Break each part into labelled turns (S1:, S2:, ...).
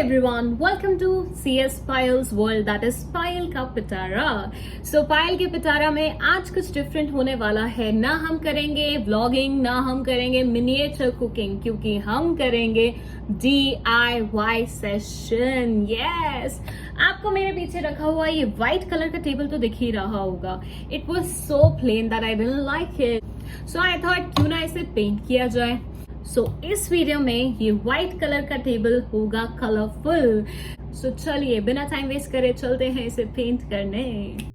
S1: everyone, welcome to CS Payal's world, that is Payalkapittara. So Payal के पिटारा में आज कुछ डिफरेंट होने वाला है। ना हम करेंगे व्लॉगिंग, ना हम करेंगे मिनिएचर कुकिंग, क्योंकि हम करेंगे DIY सेशन। यस, आपको मेरे पीछे रखा हुआ ये व्हाइट कलर का टेबल तो दिख ही रहा होगा। It was so plain that I didn't like it, so I thought क्यों ना इसे पेंट किया जाए। सो इस वीडियो में ये व्हाइट कलर का टेबल होगा कलरफुल। सो चलिए बिना टाइम वेस्ट करे चलते हैं इसे पेंट करने।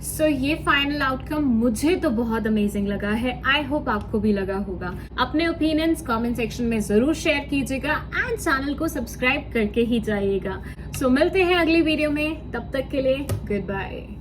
S1: सो ये फाइनल आउटकम मुझे तो बहुत अमेजिंग लगा है। आई होप आपको भी लगा होगा। अपने ओपिनियंस कमेंट सेक्शन में जरूर शेयर कीजिएगा एंड चैनल को सब्सक्राइब करके ही जाइएगा। सो मिलते हैं अगली वीडियो में, तब तक के लिए गुड बाय।